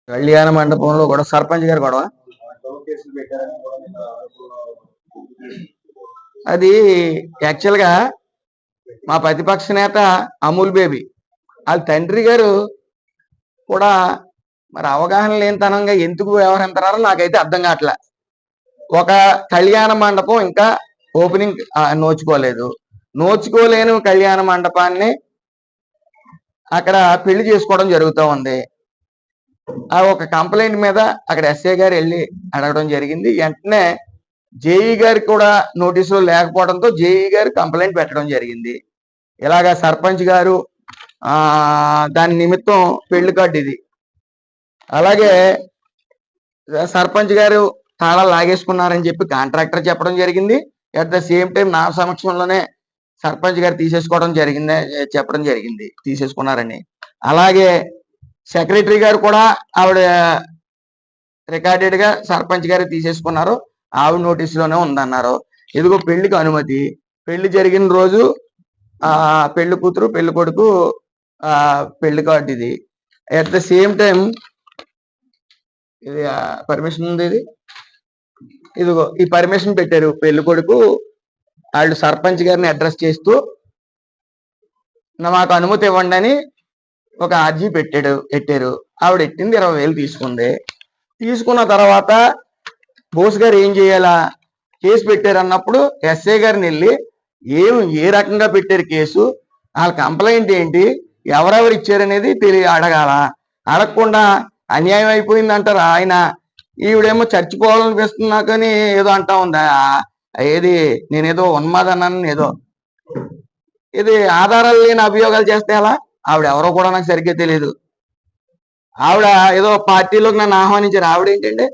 కళ్యాణ మండపంలో కూడా సర్పంచ్ గారు గొడవ. అది యాక్చువల్ గా మా ప్రతిపక్ష నేత అమూల్ బేబీ వాళ్ళ తండ్రి గారు కూడా మరి అవగాహన లేనితనంగా ఎందుకు వ్యవహరిస్తున్నారో నాకైతే అర్థం కావట్లే. ఒక కళ్యాణ మండపం ఇంకా ఓపెనింగ్ నోచుకోలేదు. నోచుకోలేని కళ్యాణ మండపాన్ని అక్కడ పెళ్లి చేసుకోవడం జరుగుతూ ఉంది. ఆ ఒక కంప్లైంట్ మీద అక్కడ ఎస్ఐ గారు వెళ్ళి అడగడం జరిగింది. వెంటనే జేఈ గారికి కూడా నోటీసులు లేకపోవడంతో జేఈ గారు కంప్లైంట్ పెట్టడం జరిగింది. ఇలాగా సర్పంచ్ గారు దాని నిమిత్తం పెళ్లి కార్డు ఇది. అలాగే సర్పంచ్ గారు తాళాలు లాగేసుకున్నారని చెప్పి కాంట్రాక్టర్ చెప్పడం జరిగింది. అట్ ద సేమ్ టైం నా సమక్షంలోనే సర్పంచ్ గారు తీసేసుకోవడం జరిగింది, చెప్పడం జరిగింది తీసేసుకున్నారని. అలాగే సెక్రటరీ గారు కూడా ఆవిడ రికార్డెడ్ గా సర్పంచ్ గారు తీసేసుకున్నారు, ఆవిడ నోటీసులోనే ఉందన్నారు. ఇదిగో పెళ్లికి అనుమతి, పెళ్లి జరిగిన రోజు పెళ్లి కూతురు పెళ్లి కొడుకు పెళ్లి కార్డు ఇది. అట్ ద సేమ్ టైం ఇది పర్మిషన్ ఉంది. ఇదిగో ఈ పర్మిషన్ పెట్టారు. పెళ్లి కొడుకు వాళ్ళు సర్పంచ్ గారిని అడ్రస్ చేస్తూ మాకు అనుమతి ఇవ్వండి అని ఒక అర్జీ పెట్టారు. ఆవిడ ఎట్టింది 20,000 తీసుకుంది. తీసుకున్న తర్వాత బోస్ గారు ఏం చేయాలా, కేసు పెట్టారు అన్నప్పుడు ఎస్ఐ గారిని వెళ్ళి ఏ రకంగా పెట్టారు కేసు, వాళ్ళ కంప్లైంట్ ఏంటి, ఎవరెవరు ఇచ్చారనేది అడగాల. అడగకుండా అన్యాయం అయిపోయింది అంటారు ఆయన. ఈవిడేమో చచ్చిపోవాలనిపిస్తుంది నాకని ఏదో అంటా ఉందా. ఏది నేనేదో ఉన్మాదన్నాను ఏదో. ఇది ఆధారాలు లేని అభియోగాలు చేస్తే ఎలా? ఆవిడ ఎవరో కూడా నాకు సరిగ్గా తెలియదు. ఆవిడ ఏదో పార్టీలోకి నన్ను ఆహ్వానించారు. ఆవిడ ఏంటండి,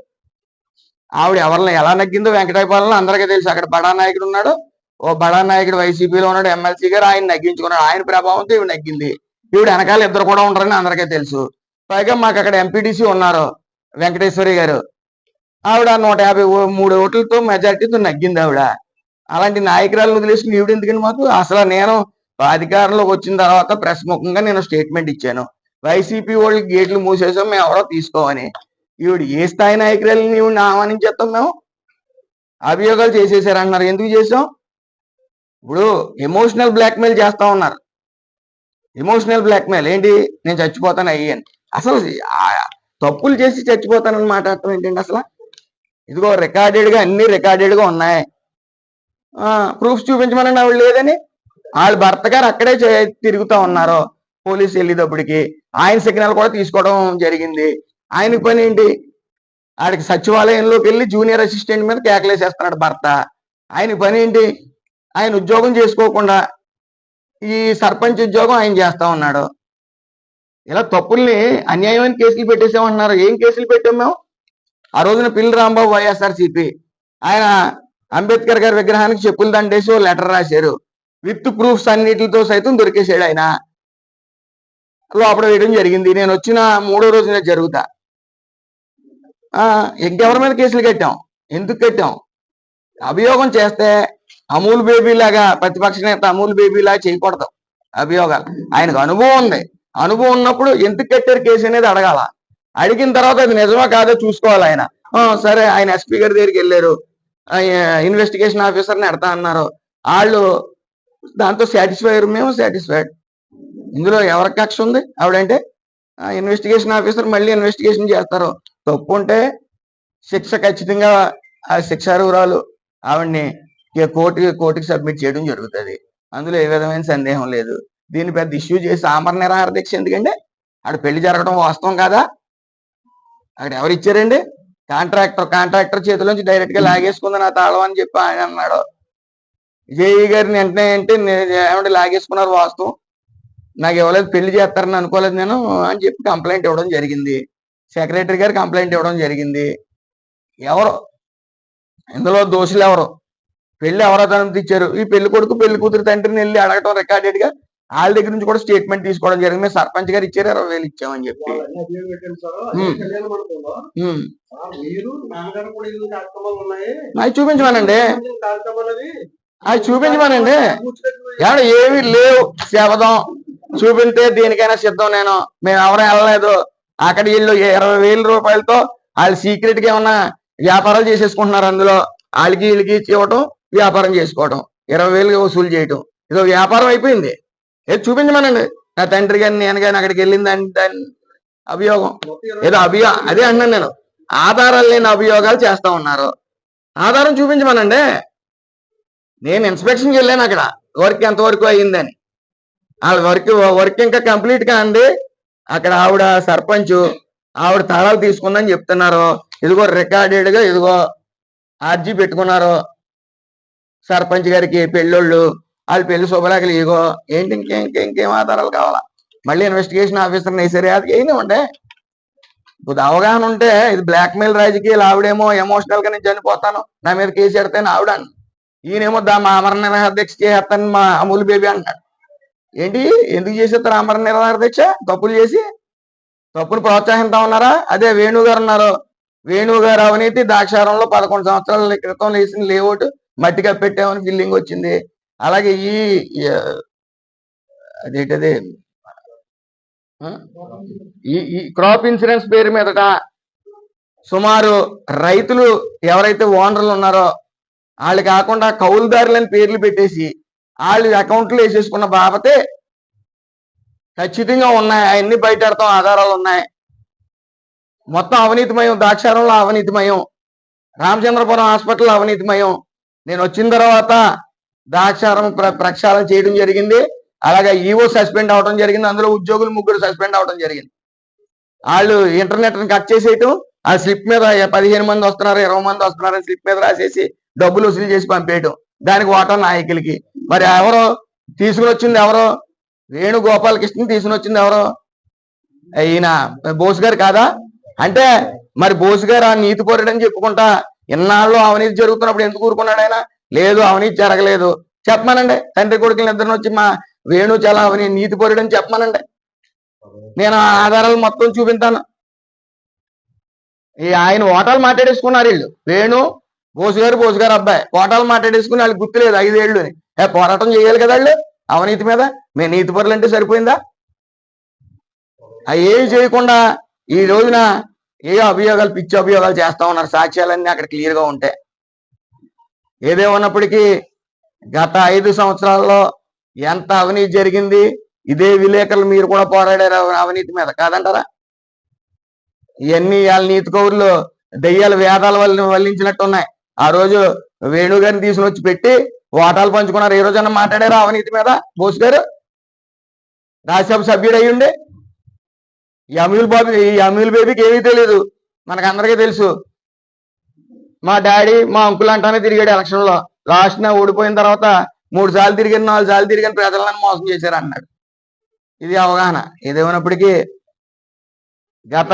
ఆవిడ ఎవరిని ఎలా నగ్గిందో వెంకటాయపాలెంలో అందరికీ తెలుసు. అక్కడ బడా నాయకుడు ఉన్నాడు, ఓ బడా నాయకుడు వైసీపీలో ఉన్నాడు, ఎమ్మెల్సీ గారు, ఆయన నగ్గించుకున్నాడు. ఆయన ప్రభావంతో ఈవిడ నగ్గింది. ఈవిడ వెనకాల ఇద్దరు కూడా ఉంటారని అందరికీ తెలుసు. పైగా మాకు అక్కడ ఎంపీటీసీ ఉన్నారు వెంకటేశ్వరి గారు, ఆవిడ 153 ఓట్లతో మెజార్టీతో నగ్గింది ఆవిడ. అలాంటి నాయకురాలను వదిలేసుకుని ఈవిడ ఎందుకండి మాకు? అసలు నేను అధికారంలోకి వచ్చిన తర్వాత ప్రెస్ ముఖంగా నేను స్టేట్మెంట్ ఇచ్చాను, వైసీపీ వాళ్ళకి గేట్లు మూసేసాం, మేము ఎవరో తీసుకోమని. ఈవిడ ఏ స్థాయి నాయకురాలని ఈవిడిని ఆహ్వానించేస్తాం మేము? అభియోగాలు చేసేసారంటున్నారు. ఎందుకు చేసాం? ఇప్పుడు ఎమోషనల్ బ్లాక్మెయిల్ చేస్తా ఉన్నారు. ఎమోషనల్ బ్లాక్మెయిల్ ఏంటి, నేను చచ్చిపోతాను అయ్యాను. అసలు తప్పులు చేసి చచ్చిపోతానని మాట్లాడటం ఏంటండి అసలు? ఇదిగో రికార్డెడ్ గా అన్ని రికార్డెడ్ గా ఉన్నాయి. ప్రూఫ్స్ చూపించమనండి. ఆవిడ లేదని వాళ్ళ భర్త గారు అక్కడే తిరుగుతూ ఉన్నారు. పోలీసు వెళ్ళేటప్పటికి ఆయన సిగ్నల్ కూడా తీసుకోవడం జరిగింది. ఆయనకి పని ఏంటి, ఆడికి సచివాలయంలోకి వెళ్ళి జూనియర్ అసిస్టెంట్ మీద కేకలేసేస్తున్నాడు భర్త. ఆయన పని ఏంటి, ఆయన ఉద్యోగం చేసుకోకుండా ఈ సర్పంచ్ ఉద్యోగం ఆయన చేస్తా ఉన్నాడు. ఇలా తప్పుల్ని అన్యాయమైన కేసులు పెట్టేసామంటున్నారు. ఏం కేసులు పెట్టాం మేము? ఆ రోజున పిల్లి రాంబాబు వైఎస్ఆర్సీపీ ఆయన అంబేద్కర్ గారి విగ్రహానికి చెప్పులు దండేసి ఓ లెటర్ రాశారు. విత్ ప్రూఫ్స్ అన్నిటితో సైతం దొరికేసాడు ఆయన. లోపల వేయడం జరిగింది. నేను వచ్చిన 3వ రోజున జరుగుతా. ఇంకెవరి మీద కేసులు కట్టాం? ఎందుకు కట్టాం? అభియోగం చేస్తే అమూల్ బేబీ లాగా, ప్రతిపక్ష నేత అమూల్ బేబీ లాగా చేయకూడదు అభియోగాలు. ఆయనకు అనుభవం ఉంది. అనుభవం ఉన్నప్పుడు ఎందుకు కట్టారు కేసు అనేది అడగాల. అడిగిన తర్వాత అది నిజమా కాదో చూసుకోవాలి ఆయన. సరే, ఆయన ఎస్పీ గారి దగ్గరికి వెళ్ళారు, ఇన్వెస్టిగేషన్ ఆఫీసర్ని ఎడతా అన్నారు. వాళ్ళు దాంతో సాటిస్ఫై అయ్యారు, మేము సాటిస్ఫైడ్. ఇందులో ఎవరికి కక్ష ఉంది? ఆవిడంటే ఇన్వెస్టిగేషన్ ఆఫీసర్ మళ్ళీ ఇన్వెస్టిగేషన్ చేస్తారు. తప్పు ఉంటే శిక్ష ఖచ్చితంగా ఆ శిక్షార్హురాలు ఆవిడ్ని కోర్టుకి సబ్మిట్ చేయడం జరుగుతుంది. అందులో ఏ విధమైన సందేహం లేదు. దీన్ని పెద్ద ఇష్యూ చేసి ఆమరణ నిరాహార దీక్ష ఎందుకండి? ఆడ పెళ్లి జరగడం వాస్తవం కాదా? అక్కడ ఎవరు ఇచ్చారండి? కాంట్రాక్టర్ చేతిలోంచి డైరెక్ట్ గా లాగేసుకుంది నా తాళం అని చెప్పి ఆయన అన్నాడు. జేఈ గారిని వెంటనే అంటే ఏమంటే లాగేసుకున్నారు వాస్తవం, నాకు ఇవ్వలేదు, పెళ్లి చేస్తారని అనుకోలేదు నేను అని చెప్పి కంప్లైంట్ ఇవ్వడం జరిగింది. సెక్రటరీ గారు కంప్లైంట్ ఇవ్వడం జరిగింది. ఎవరు ఇందులో దోషులు? ఎవరు? పెళ్లి ఎవరో అనుమతి ఇచ్చారు? ఈ పెళ్లి కొడుకు పెళ్లి కూతురు తండ్రిని వెళ్ళి అడగటం రికార్డెడ్ గా, వాళ్ళ దగ్గర నుంచి కూడా స్టేట్మెంట్ తీసుకోవడం జరిగింది. సర్పంచ్ గారు ఇచ్చారు, 20,000 ఇచ్చామని చెప్పి. అవి చూపించమనండి, అవి చూపించమనండి. ఏమి లేవు శబదం చూపితే దేనికైనా సిద్ధం. మేము ఎవరైనా వెళ్ళలేదు, అక్కడ వీళ్ళు 20,000 రూపాయలతో వాళ్ళు సీక్రెట్ గా ఏమన్నా వ్యాపారాలు చేసేసుకుంటున్నారు. అందులో వాళ్ళకి వీళ్ళకి ఇచ్చి ఇవ్వటం, వ్యాపారం చేసుకోవటం, 20,000 వసూలు చేయటం, ఇదో వ్యాపారం అయిపోయింది. ఏదో చూపించమనండి. నా తండ్రి గారిని నేను కానీ అక్కడికి వెళ్ళింది దాని అభియోగం ఏదో అదే అన్నాను నేను. ఆధారాలు లేని అభియోగాలు చేస్తా ఉన్నారు. ఆధారం చూపించమనండి. నేను ఇన్స్పెక్షన్కి వెళ్ళాను, అక్కడ వర్క్ ఎంతవరకు అయ్యిందని. వాళ్ళ వర్క్ ఇంకా కంప్లీట్ గా అండి. అక్కడ ఆవిడ సర్పంచ్, ఆవిడ తాళాలు తీసుకుందని చెప్తున్నారు. ఇదిగో రికార్డెడ్ గా ఇదిగో ఆర్జీ పెట్టుకున్నారు సర్పంచ్ గారికి పెళ్ళోళ్ళు, వాళ్ళ పెళ్లి శుభలేఖలు ఇగో. ఏంటి ఇంకేం ఆధారాలు కావాలా? మళ్ళీ ఇన్వెస్టిగేషన్ ఆఫీసర్ని వేసారే, అది ఏనివ్వండి. కొద్ది అవగాహన ఉంటే, ఇది బ్లాక్ మెయిల్ రాజకీయాలు. ఆవిడేమో ఎమోషనల్ గా నేను చనిపోతాను, నా మీద కేసు పెడతాను ఆవిడ. ఈయనేమో మా అమర నిరాహార దీక్ష చేస్తాను మా అమూల్ బేబీ అంటాడు. ఏంటి, ఎందుకు చేసేస్తారు అమర నిరాహార దీక్ష? తప్పులు చేసి తప్పును ప్రోత్సహిస్తా ఉన్నారా? అదే వేణు గారు ఉన్నారు. వేణు గారు అవినీతి ద్రాక్షారంలో 11 సంవత్సరాల క్రితం వేసిన లేఅవుట్ మట్టి కప్పెట్టామని ఫీలింగ్ వచ్చింది. అలాగే అదేంటది ఈ క్రాప్ ఇన్సూరెన్స్ పేరు మీదట సుమారు రైతులు ఎవరైతే ఓనర్లు ఉన్నారో వాళ్ళు కాకుండా కౌలుదారులని పేర్లు పెట్టేసి వాళ్ళు అకౌంట్లు వేసేసుకున్న బాబతే ఖచ్చితంగా ఉన్నాయి. అవన్నీ బయటెడతాం, ఆధారాలు ఉన్నాయి. మొత్తం అవినీతిమయం, ద్రాక్షారంలో అవినీతిమయం, రామచంద్రపురం హాస్పిటల్ అవినీతిమయం. నేను వచ్చిన తర్వాత ద్రాక్షారం ప్రక్షాళన చేయడం జరిగింది. అలాగే ఈవో సస్పెండ్ అవడం జరిగింది. అందులో ఉద్యోగులు 3 సస్పెండ్ అవడం జరిగింది. వాళ్ళు ఇంటర్నెట్ కట్ చేసేయటం, ఆ స్లిప్ మీద 15 మంది వస్తున్నారు, 20 మంది వస్తున్నారు అని స్లిప్ మీద రాసేసి డబ్బులు వసూలు చేసి పంపేయటం. దానికి ఓటా నాయకులకి. మరి ఎవరో తీసుకుని వచ్చింది, ఎవరో వేణుగోపాలకృష్ణ తీసుకుని వచ్చింది ఎవరో, ఈయన బోస్ గారు కాదా? అంటే మరి బోస్ గారు ఆ నీతి పరుడని చెప్పుకుంటా ఇన్నాళ్ళు అవినీతి జరుగుతున్నప్పుడు ఎందుకు ఊరుకున్నాడు ఆయన? లేదు, అవినీతి జరగలేదు చెప్పమనండి. తండ్రి కొడుకులు ఇద్దరిని వచ్చి మా వేణు చాలా నీతి పరుడని చెప్పమనండి. నేను ఆధారాలు మొత్తం చూపించాను. ఆయన ఓటాలు మాట్లాడేసుకున్నారు వీళ్ళు. వేణు బోసు గారు అబ్బాయి ఓటాలు మాట్లాడేసుకుని వాళ్ళకి గుర్తులేదు 5 ఏళ్ళు అని. పోరాటం చేయాలి కదా వాళ్ళు అవినీతి మీద. మేము నీతి పరులు అంటే సరిపోయిందా? అవి ఏమి చేయకుండా ఈ రోజున ఏ అభియోగాలు, పిచ్చి అభియోగాలు చేస్తా ఉన్నారు. సాక్ష్యాలన్నీ అక్కడ క్లియర్ గా ఉంటాయి. ఏదేమన్నప్పటికీ గత 5 సంవత్సరాల్లో ఎంత అవినీతి జరిగింది, ఇదే విలేకరులు మీరు కూడా పోరాడారు అవినీతి మీద, కాదంటారా? ఇవన్నీ వాళ్ళ నీతి కౌరులు దెయ్యాలు వేదాల వల్లించినట్టు ఉన్నాయి. ఆ రోజు వేణు గారిని తీసుకుని వచ్చి పెట్టి ఓటాలు పంచుకున్నారు. ఏ రోజన్నా మాట్లాడారా అవినీతి మీద? బోస్ గారు రాజ్యసభ సభ్యుడు అయ్యుండే ఈ అమూల్ బేబీకి ఏమీ తెలియదు, మనకందరికీ తెలుసు. మా డాడీ మా అంకుల్ అంటానే తిరిగాడు ఎలక్షన్లో. లాస్ట్ ఓడిపోయిన తర్వాత 3 సార్లు తిరిగాను, 4 సార్లు తిరిగాను, ప్రజలను మోసం చేశారు అన్నాడు. ఇది అవగాహన. ఏదేమైనప్పటికీ గత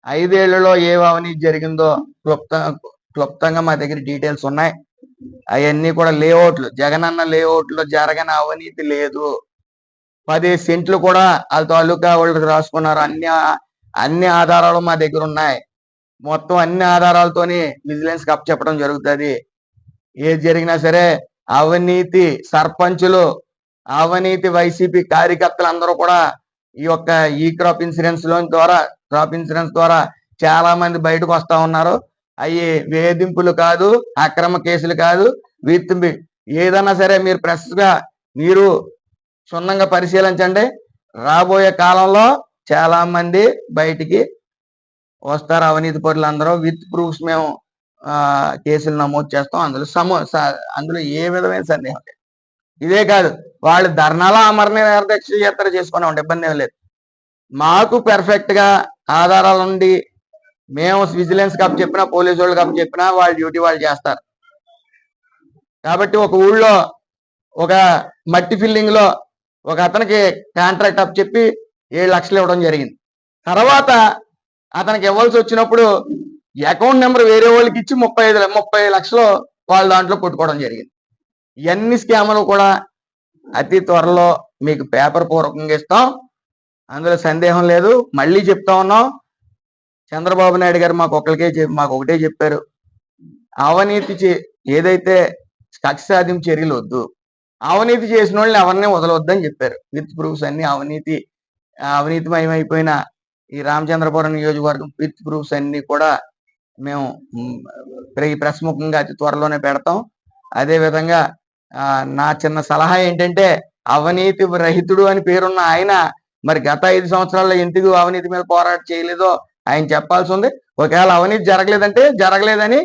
5 ఏళ్లలో ఏ అవినీతి జరిగిందో క్లుప్తంగా మా దగ్గర డీటెయిల్స్ ఉన్నాయి. అవన్నీ కూడా లేఅవుట్లు, జగనన్న లేఅవుట్లో జరగని అవినీతి లేదు. 10 సెంట్లు కూడా వాళ్ళ తాలూకా వాళ్ళకి రాసుకున్నారు. అన్ని ఆధారాలు మా దగ్గర ఉన్నాయి. మొత్తం అన్ని ఆధారాలతోని విజిలెన్స్ కప్ చెప్పడం జరుగుతుంది. ఏది జరిగినా సరే అవినీతి సర్పంచులు, అవినీతి వైసీపీ కార్యకర్తలు అందరూ కూడా ఈ యొక్క క్రాప్ ఇన్సూరెన్స్ ద్వారా చాలా మంది బయటకు వస్తా ఉన్నారు. అవి వేధింపులు కాదు, అక్రమ కేసులు కాదు. ఏదన్నా సరే మీరు ప్రెస్ గా మీరు క్షుణ్ణంగా పరిశీలించండి. రాబోయే కాలంలో చాలా మంది బయటికి వస్తారు అవినీతి పరులు అందరూ. విత్ ప్రూఫ్స్ మేము కేసులు నమోదు చేస్తాం. అందులో ఏ విధమైన సందేహం లేదు. ఇదే కాదు, వాళ్ళు ధర్నాలో అమర నిరాహార దీక్ష యాత్ర చేసుకునే ఇబ్బంది ఏం లేదు. మాకు పెర్ఫెక్ట్ గా ఆధారాలు ఉండి మేము విజిలెన్స్ కప్ చెప్పినా, పోలీసు వాళ్ళు కప్ చెప్పినా వాళ్ళ డ్యూటీ వాళ్ళు చేస్తారు. కాబట్టి ఒక ఊళ్ళో ఒక మట్టి ఫిల్లింగ్ లో ఒక అతనికి కాంట్రాక్ట్ అప్ చెప్పి 7 లక్షలు ఇవ్వడం జరిగింది. తర్వాత అతనికి ఇవ్వాల్సి వచ్చినప్పుడు అకౌంట్ నెంబర్ వేరే వాళ్ళకి ఇచ్చి 30 లక్షలు వాళ్ళ దాంట్లో కొట్టుకోవడం జరిగింది. ఇవన్నీ స్కాములు కూడా అతి త్వరలో మీకు పేపర్ పూర్వకంగా ఇస్తాం, అందులో సందేహం లేదు. మళ్ళీ చెప్తా ఉన్నాం, చంద్రబాబు నాయుడు గారు మాకు ఒకటే చెప్పారు, అవినీతి ఏదైతే కక్ష సాధింపు చర్యలు వద్దు, అవినీతి చేసిన వాళ్ళని ఎవరిని వదలవద్దని చెప్పారు. విత్ ప్రూఫ్స్ అన్ని అవినీతిమయమైపోయిన ఈ రామచంద్రపురం నియోజకవర్గం విత్ ప్రూఫ్స్ అన్ని కూడా మేము ఈ ప్రెస్ ముఖంగా అతి త్వరలోనే పెడతాం. అదే విధంగా నా చిన్న సలహా ఏంటంటే, అవినీతి రహితుడు అని పేరున్న ఆయన మరి గత 5 సంవత్సరాల్లో ఎందుకు అవినీతి మీద పోరాటం చేయలేదో ఆయన చెప్పాల్సి ఉంది. ఒకవేళ అవినీతి జరగలేదంటే జరగలేదని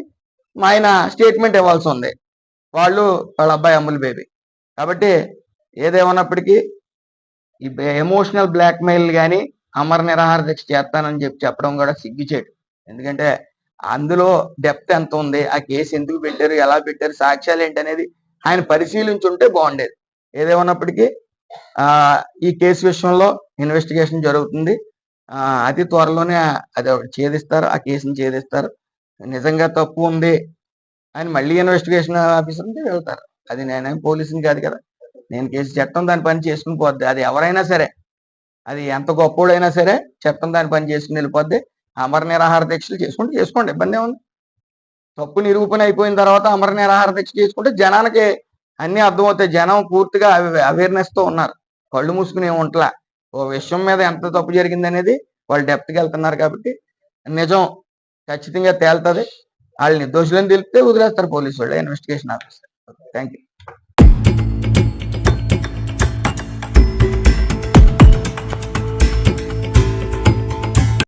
ఆయన స్టేట్మెంట్ ఇవ్వాల్సి ఉంది. వాళ్ళ అబ్బాయి అమ్ముల్ బేబీ. కాబట్టి ఏదేమన్నప్పటికీ ఈ ఎమోషనల్ బ్లాక్మెయిల్ కానీ అమర నిరాహార దీక్ష చేస్తానని చెప్పడం కూడా సిగ్గుచేటు. ఎందుకంటే అందులో డెప్త్ ఎంత ఉంది, ఆ కేసు ఎందుకు పెట్టారు, ఎలా పెట్టారు, సాక్ష్యాలు ఏంటి అనేది ఆయన పరిశీలించుంటే బాగుండేది. ఏదేమన్నప్పటికీ ఈ కేసు విషయంలో ఇన్వెస్టిగేషన్ జరుగుతుంది. అతి త్వరలోనే అది ఛేదిస్తారు, ఆ కేసుని ఛేదిస్తారు. నిజంగా తప్పు ఉంది అని మళ్ళీ ఇన్వెస్టిగేషన్ ఆఫీసర్ ఉంటే వెళ్తారు. అది నేనేం పోలీసుని కాదు కదా, నేను కేసు చట్టం దాని పని చేసుకుని పోద్ది. అది ఎవరైనా సరే, అది ఎంత గొప్పోడైనా సరే చట్టం దాని పని చేసుకుని వెళ్ళిపోద్ది. అమర నిరాహార దీక్షలు చేసుకోండి, ఇబ్బంది ఏముంది. తప్పు నిరూపణ అయిపోయిన తర్వాత అమర నిరాహార దీక్ష చేసుకుంటే జనానికి అన్ని అర్థమవుతాయి. జనం పూర్తిగా అవేర్నెస్ తో ఉన్నారు, కళ్ళు మూసుకుని ఏమి ఉంటలా. ఓ విషయం మీద ఎంత తప్పు జరిగింది అనేది వాళ్ళు డెప్త్కి వెళ్తున్నారు. కాబట్టి నిజం ఖచ్చితంగా తేలుతుంది. వాళ్ళు నిర్దోషులని తెలిపితే వదిలేస్తారు పోలీసు వాళ్ళు, ఇన్వెస్టిగేషన్ ఆఫీసర్. Thank you.